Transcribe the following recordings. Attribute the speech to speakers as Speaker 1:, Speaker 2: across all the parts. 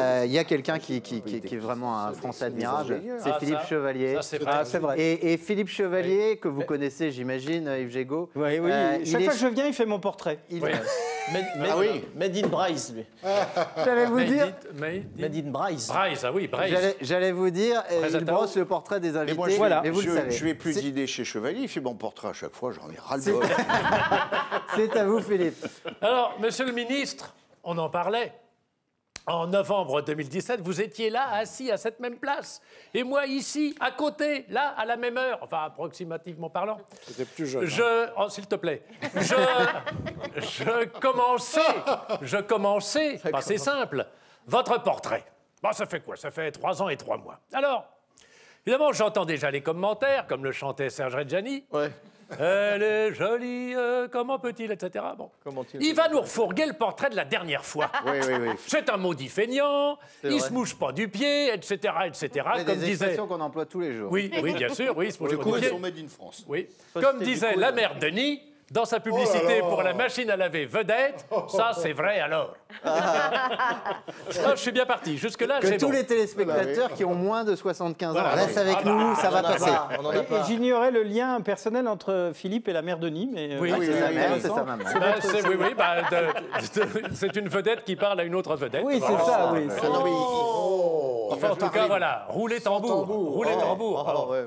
Speaker 1: Il y a quelqu'un qui est vraiment un Français admirable, c'est Philippe Chevalier.
Speaker 2: Ça, c'est vrai.
Speaker 1: Et Philippe Chevalier, que vous connaissez, j'imagine, Yves Gégaud.
Speaker 3: Oui, oui. Chaque fois que je viens, il fait mon portrait.
Speaker 2: Made in Bryce, lui.
Speaker 1: J'allais vous dire...
Speaker 2: Made in Bryce.
Speaker 4: Bryce, ah oui, Bryce.
Speaker 1: J'allais vous dire, il brosse le portrait des invités, mais vous le savez.
Speaker 5: Je vais plus dîner chez Chevalier, il fait mon portrait à chaque fois, j'en ai ras-le-bol.
Speaker 1: C'est à vous, Philippe.
Speaker 4: Alors, monsieur le ministre, on en parlait. En novembre 2017, vous étiez là, assis à cette même place. Et moi, ici, à côté, là, à la même heure, enfin, approximativement parlant.
Speaker 6: C'était plus jeune.
Speaker 4: Oh, s'il te plaît. Je commençais, bah, c'est simple, votre portrait. Bon, ça fait quoi? Ça fait 3 ans et 3 mois. Alors, évidemment, j'entends déjà les commentaires, comme le chantait Serge Reggiani.
Speaker 2: Ouais.
Speaker 4: Elle est jolie, comment peut-il, etc. Bon. Il va nous refourguer le portrait de la dernière fois.
Speaker 5: Oui.
Speaker 4: C'est un maudit feignant, il se mouche pas du pied, etc., etc.
Speaker 1: C'est des expressions qu'on emploie tous les jours.
Speaker 4: Oui, bien sûr, oui, il se mouche pas du
Speaker 5: Ils
Speaker 4: pied.
Speaker 5: sont made in France.
Speaker 4: Oui. Comme disait la mère Denis, dans sa publicité pour la machine à laver Vedette, ça c'est vrai alors. Je suis bien parti, jusque-là
Speaker 1: Que
Speaker 4: c'est
Speaker 1: tous
Speaker 4: bon.
Speaker 1: les téléspectateurs qui ont moins de 75 ans restent avec
Speaker 4: Ah bah,
Speaker 1: nous, ça va passer.
Speaker 3: Et j'ignorais le lien personnel entre Philippe et la mère Denis, mais
Speaker 4: Oui,
Speaker 1: C'est sa mère, c'est sa maman.
Speaker 4: C'est une vedette qui parle à une autre vedette.
Speaker 3: oui, c'est ça, oui.
Speaker 4: Enfin, en tout cas, voilà, roulez tambour. Roulez tambour.
Speaker 1: Ouais.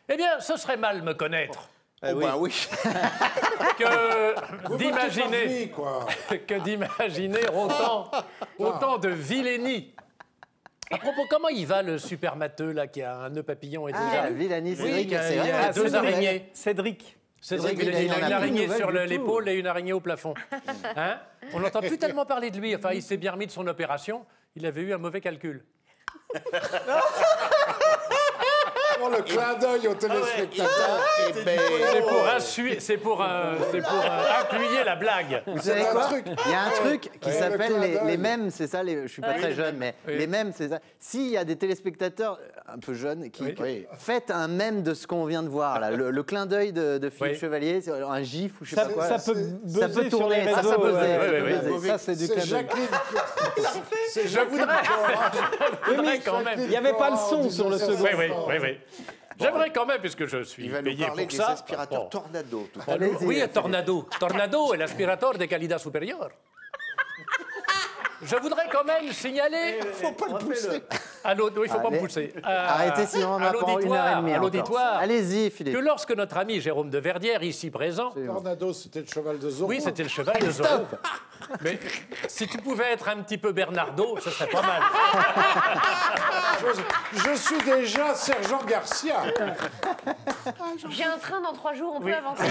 Speaker 4: Eh bien, ce serait mal me connaître
Speaker 5: Oui.
Speaker 4: que d'imaginer
Speaker 6: quoi.
Speaker 4: autant de vilainie. À propos, comment il va le super matheux, là, qui a un nœud papillon et deux
Speaker 1: Ah,
Speaker 4: araignées?
Speaker 1: Villani,
Speaker 4: Oui,
Speaker 1: Cédric,
Speaker 4: il y a
Speaker 1: c'est vrai.
Speaker 4: deux araignées.
Speaker 3: Cédric.
Speaker 4: Cédric,
Speaker 1: Cédric,
Speaker 4: il a une araignée sur
Speaker 3: nouvelle du
Speaker 4: l'épaule et une araignée au plafond. Hein? On n'entend plus tellement parler de lui. Enfin, il s'est bien remis de son opération. Il avait eu un mauvais calcul.
Speaker 6: Oh, le clin d'œil aux téléspectateurs.
Speaker 4: C'est pour appuyer la blague.
Speaker 1: Vous savez
Speaker 6: un
Speaker 1: quoi?
Speaker 6: truc.
Speaker 1: Il y a un truc qui
Speaker 6: le
Speaker 1: s'appelle
Speaker 6: clin
Speaker 1: les
Speaker 6: d'œil.
Speaker 1: mèmes, c'est ça, je suis pas très jeune, mais
Speaker 4: Oui.
Speaker 1: les mèmes, c'est ça. S'il y a des téléspectateurs un peu jeunes qui faites un mème de ce qu'on vient de voir, là, le clin d'œil de Philippe
Speaker 4: Oui.
Speaker 1: Chevalier, c'est un gif ou je sais pas quoi.
Speaker 3: Ça peut
Speaker 1: Ça
Speaker 3: buzzer
Speaker 1: peut
Speaker 3: sur les
Speaker 1: tourner, ça
Speaker 3: réseaux.
Speaker 1: peut buzzer,
Speaker 3: ouais.
Speaker 1: ça peut
Speaker 4: oui,
Speaker 1: buzzer.
Speaker 3: Ça, c'est du clin
Speaker 6: C'est
Speaker 3: d'œil.
Speaker 6: Jacqueline.
Speaker 4: Je voudrais quand même.
Speaker 3: Il n'y avait pas le son sur le second.
Speaker 4: Oui. J'aimerais quand même, puisque je suis
Speaker 5: Il va nous
Speaker 4: payé
Speaker 5: parler
Speaker 4: pour
Speaker 5: des
Speaker 4: ça.
Speaker 5: aspirateurs
Speaker 4: Bon.
Speaker 5: Tornado. Tout
Speaker 1: Allez-y,
Speaker 4: Oui,
Speaker 1: là,
Speaker 4: Tornado. Tornado est l'aspirateur de qualité supérieure. Je voudrais quand même signaler.
Speaker 5: Il ne faut pas le pousser.
Speaker 4: Oui, il ne faut pas
Speaker 1: Allez.
Speaker 4: me pousser.
Speaker 1: Arrêtez, sinon on
Speaker 4: à
Speaker 1: a pendant 1h30
Speaker 4: à
Speaker 1: encore.
Speaker 4: l'auditoire.
Speaker 1: Allez-y, Philippe.
Speaker 4: Que lorsque notre ami Jérôme de Verdière, ici présent.
Speaker 6: Tornado, c'était le cheval de Zorro.
Speaker 4: Oui, c'était le cheval de Zorro. Mais si tu pouvais être un petit peu Bernardo, ce serait pas mal.
Speaker 6: Je suis déjà Sergent Garcia.
Speaker 7: J'ai un train dans 3 jours, on peut avancer.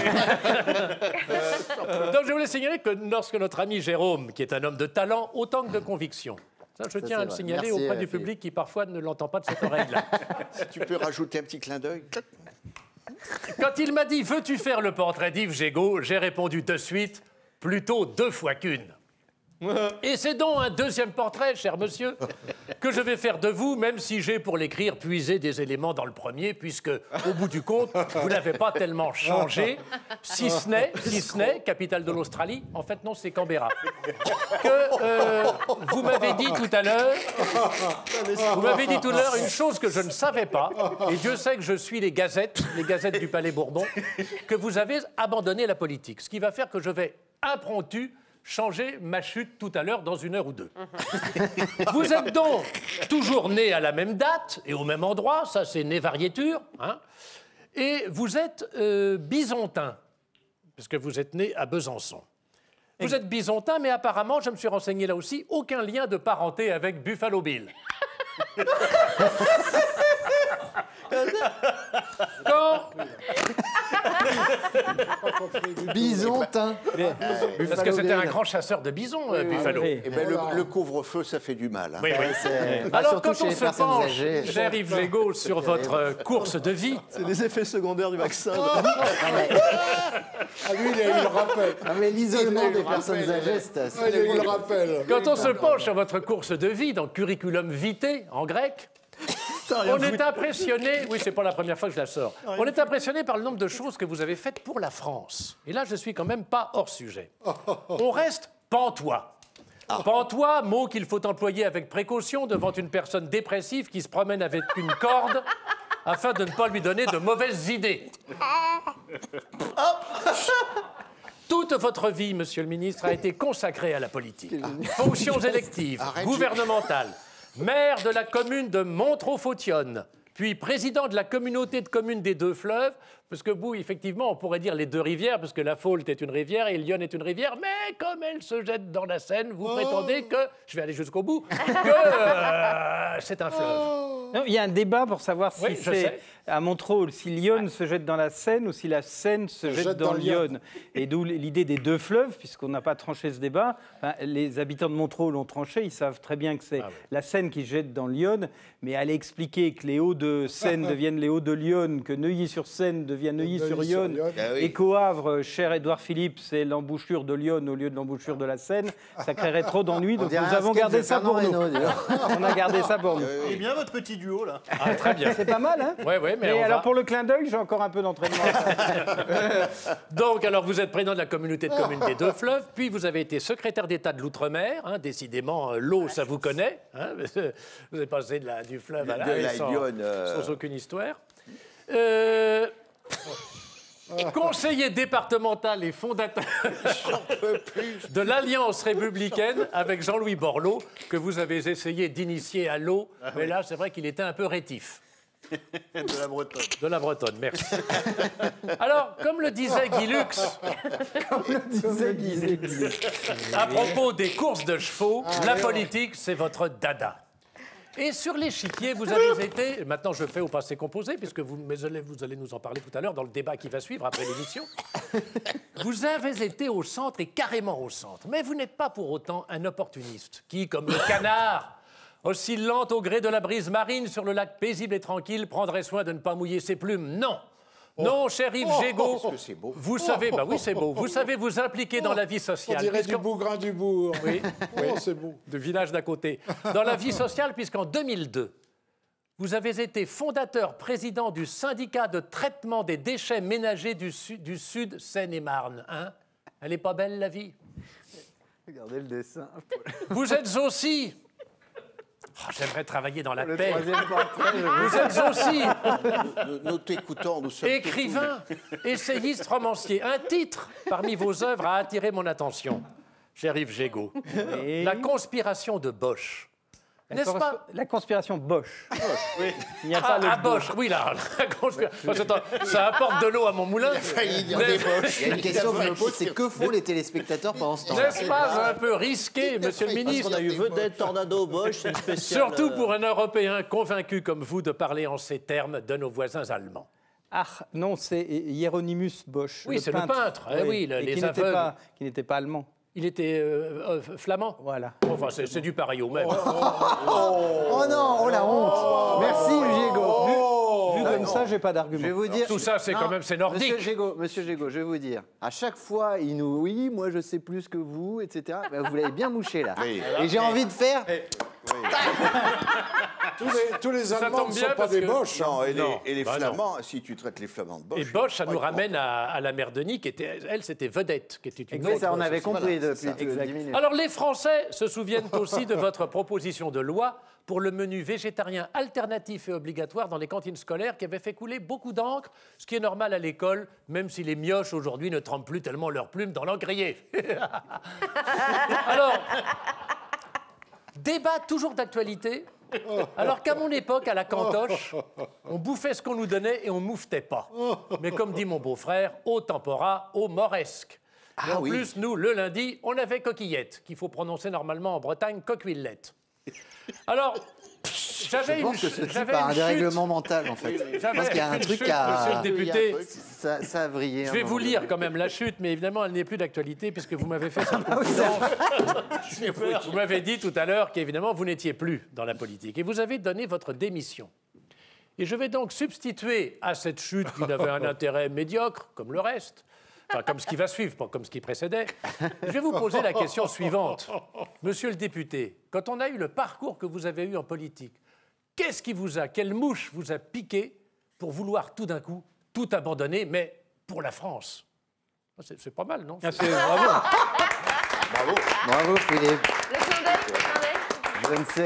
Speaker 4: Donc je voulais signaler que lorsque notre ami Jérôme, qui est un homme de talent autant que de conviction, ça je tiens à le
Speaker 1: vrai.
Speaker 4: signaler
Speaker 1: Merci,
Speaker 4: auprès du
Speaker 1: Philippe.
Speaker 4: public qui parfois ne l'entend pas de cette oreille-là.
Speaker 5: Tu peux rajouter un petit clin d'œil.
Speaker 4: Quand il m'a dit « Veux-tu faire le portrait d'Yves Gégaud ?» j'ai répondu de suite « Plutôt 2 fois qu'une ». Et c'est donc un deuxième portrait, cher monsieur, que je vais faire de vous, même si j'ai, pour l'écrire, puisé des éléments dans le premier, puisque, au bout du compte, vous n'avez pas tellement changé, si ce n'est, capitale de l'Australie, en fait, non, c'est Canberra. Que vous m'avez dit tout à l'heure une chose que je ne savais pas, et Dieu sait que je suis les gazettes du Palais Bourbon, que vous avez abandonné la politique, ce qui va faire que je vais impromptu changer ma chute tout à l'heure dans 1 heure ou 2. Vous êtes donc toujours né à la même date et au même endroit, ça c'est né variéture, hein, et vous êtes bisontin, parce que vous êtes né à Besançon. Vous êtes bisontin, mais apparemment, je me suis renseigné là aussi, aucun lien de parenté avec Buffalo Bill. Quand...
Speaker 1: Bisontin.
Speaker 4: Parce que c'était un grand chasseur de bisons, Buffalo.
Speaker 3: oui.
Speaker 5: Eh ben, le couvre-feu, ça fait du mal. Hein.
Speaker 4: Oui.
Speaker 1: Bah,
Speaker 4: Alors,
Speaker 1: surtout
Speaker 4: quand
Speaker 1: chez
Speaker 4: on
Speaker 1: les
Speaker 4: se
Speaker 1: personnes
Speaker 4: penche,
Speaker 1: âgées.
Speaker 4: cher Yves Gégaud, sur votre course de vie,
Speaker 2: C'est des effets secondaires du vaccin.
Speaker 6: Ah, lui, il a eu le rappel.
Speaker 1: Ah, mais l'isolement
Speaker 5: Il a eu
Speaker 1: des
Speaker 5: le
Speaker 1: personnes
Speaker 5: rappel.
Speaker 1: âgées, c'est assez...
Speaker 6: Ah, il a eu le rappel.
Speaker 4: quand on se penche sur votre course de vie, dans curriculum vitae, en grec, on est impressionné, oui, c'est pas la première fois que je la sors, on est impressionné par le nombre de choses que vous avez faites pour la France. Et là, je suis quand même pas hors sujet. On reste pantois. Pantois, mot qu'il faut employer avec précaution devant une personne dépressive qui se promène avec une corde afin de ne pas lui donner de mauvaises idées. Toute votre vie, monsieur le ministre, a été consacrée à la politique. Fonctions électives, gouvernementales, maire de la commune de Montreux-Fautionne, puis président de la communauté de communes des Deux Fleuves, parce que vous, effectivement, on pourrait dire les deux rivières, parce que la Fault est une rivière et l'Yonne est une rivière, mais comme elle se jette dans la Seine, vous prétendez que, je vais aller jusqu'au bout, que c'est un fleuve.
Speaker 3: Non, il y a un débat pour savoir si c'est à Montreux, si l'Yonne se jette dans la Seine ou si la Seine se jette dans l'Yonne. Et d'où l'idée des deux fleuves, puisqu'on n'a pas tranché ce débat. Enfin, les habitants de Montreux l'ont tranché, ils savent très bien que c'est la Seine qui jette dans l'Yonne, mais aller expliquer que les Hauts-de-Seine deviennent les Hauts-de-l'Yonne, que Neuilly-sur-Seine devient Neuilly-sur-Yonne, et qu'au Havre, cher Édouard Philippe, c'est l'embouchure de l'Yonne au lieu de l'embouchure de la Seine, ça créerait trop d'ennuis, donc nous avons gardé ça pour nous. On a gardé ça pour nous.
Speaker 2: Eh bien, votre petit duo, là.
Speaker 4: Ah, très bien.
Speaker 3: C'est pas mal, hein?
Speaker 4: Oui, oui, mais
Speaker 3: et alors, pour le clin d'œil, j'ai encore un peu d'entraînement.
Speaker 4: Donc, alors, vous êtes président de la communauté de communes des Deux Fleuves, puis vous avez été secrétaire d'État de l'Outre-mer. Hein, décidément, l'eau, ça vous connaît. Hein, vous êtes passé du fleuve à la sans aucune histoire. Conseiller départemental et fondateur de l'Alliance républicaine avec Jean-Louis Borloo, que vous avez essayé d'initier à l'eau, mais là, c'est vrai qu'il était un peu rétif.
Speaker 2: De la Bretonne.
Speaker 4: De la Bretonne, merci. Alors, comme le disait Guy Lux, à propos des courses de chevaux, la politique, c'est votre dada. Et sur l'échiquier, vous avez été... Maintenant, je fais au passé composé, puisque vous allez nous en parler tout à l'heure dans le débat qui va suivre après l'émission. Vous avez été au centre, et carrément au centre. Mais vous n'êtes pas pour autant un opportuniste qui, comme le canard, oscillant au gré de la brise marine sur le lac paisible et tranquille, prendrait soin de ne pas mouiller ses plumes. Non. Non, cher Yves Gégaud, vous savez, bah oui, c'est beau. Vous savez vous impliquer dans la vie sociale.
Speaker 6: On dirait du Bougrin du Bourg.
Speaker 4: Oui,
Speaker 6: c'est beau.
Speaker 4: De village d'à côté. Dans la vie sociale, puisqu'en 2002, vous avez été fondateur président du syndicat de traitement des déchets ménagers du Sud Seine-et-Marne. Hein? Elle est pas belle, la vie?
Speaker 1: Regardez le dessin.
Speaker 4: Vous êtes aussi... Oh, j'aimerais travailler dans la paix. Vous êtes aussi
Speaker 5: nous t'écoutons, nous sommes
Speaker 4: écrivain, essayiste, romancier. Un titre parmi vos œuvres a attiré mon attention, cher Yves Gégaud. La conspiration de Bosch. N'est-ce pas?
Speaker 3: La conspiration Bosch.
Speaker 4: Oui.
Speaker 3: Il n'y a pas le
Speaker 4: Bosch, oui, là. La conspiration. Ça apporte de l'eau à mon moulin.
Speaker 1: Il y a une question que je me pose, c'est que font les téléspectateurs pendant ce temps?
Speaker 4: N'est-ce pas un peu risqué, monsieur le ministre?
Speaker 2: On a eu Vedette, Tornado, Bosch, c'est une spéciale...
Speaker 4: Surtout pour un Européen convaincu comme vous de parler en ces termes de nos voisins allemands.
Speaker 3: Ah, non, c'est Hieronymus Bosch.
Speaker 4: Oui, c'est le peintre. Oui, les aveugles.
Speaker 3: Qui n'était pas allemand.
Speaker 4: Il était flamand.
Speaker 3: Voilà.
Speaker 4: Enfin, c'est du pareil au même.
Speaker 1: Oh non, oh la honte. Merci, Gégaud.
Speaker 3: Vu comme ça, j'ai pas d'argument.
Speaker 1: Je vais vous dire.
Speaker 4: Tout ça, c'est quand même, c'est nordique.
Speaker 1: Monsieur Gégaud, je vais vous dire. À chaque fois, il nous, oui, moi je sais plus que vous, etc. Ben, vous l'avez bien mouché là.
Speaker 5: Oui.
Speaker 1: Et j'ai envie de faire.
Speaker 6: Tous les Allemands ne sont pas des Boches.
Speaker 5: Non, et les Flamands, si tu traites les Flamands de Bosch...
Speaker 4: Et Bosch, ça nous ramène à la mère Denis, qui était, elle, c'était Vedette, qui était une
Speaker 1: Exact, ça, on avait compris
Speaker 5: voilà,
Speaker 1: depuis 10 minutes.
Speaker 4: Alors, les Français se souviennent aussi de votre proposition de loi pour le menu végétarien alternatif et obligatoire dans les cantines scolaires qui avait fait couler beaucoup d'encre, ce qui est normal à l'école, même si les mioches aujourd'hui ne trempent plus tellement leurs plumes dans l'encrier. Alors, débat toujours d'actualité, alors qu'à mon époque, à la cantoche, on bouffait ce qu'on nous donnait et on mouftait pas. Mais comme dit mon beau-frère, au tempora, au moresque. Et en plus, nous, le lundi, on avait coquillette, qu'il faut prononcer normalement en Bretagne coquillette. Alors, j'avais une chute.
Speaker 1: Un dérèglement mental, en fait. Je pense qu'il y a un truc à...
Speaker 4: Monsieur le député,
Speaker 1: ça a vrillé.
Speaker 4: je vais vous lire quand même la chute, mais évidemment, elle n'est plus d'actualité puisque vous m'avez fait cette confidence. Vous m'avez dit tout à l'heure qu'évidemment, vous n'étiez plus dans la politique et vous avez donné votre démission. Et je vais donc substituer à cette chute qui n'avait un intérêt médiocre, comme le reste, enfin comme ce qui va suivre, pas comme ce qui précédait, je vais vous poser la question suivante. Monsieur le député, quand on a eu le parcours que vous avez eu en politique, qu'est-ce qui vous a, quelle mouche vous a piqué pour vouloir tout d'un coup tout abandonner, mais pour la France? C'est pas mal, non?
Speaker 3: Bravo.
Speaker 1: Bravo, Philippe. Je ne sais